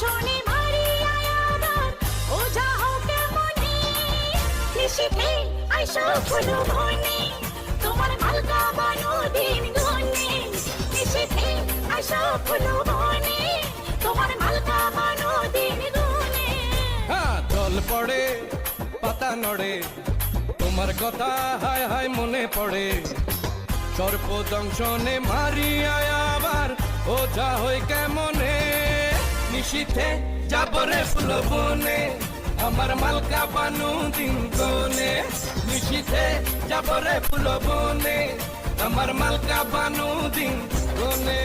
দংশনে মারিয়া আবার ওঝা হোকে মনে নিশীথে আইসো ফুল বনে তোমার মালকা বানো দিন গুনে নিশীথে আইসো ফুল বনে তোমার মালকা বানো দিন গুনে। জল পড়ে পাতা নড়ে তোমার কথা হায় হায় মনে পড়ে সর্প দংশনে মারিয়া আবার ওঝা হই কেমনে নিশীথে যাবরে ফুল বনে আমার মালকা বানু দিন গনে নিশীথে যাবরে ফুল বনে আমার মালকা বানু দিন গনে।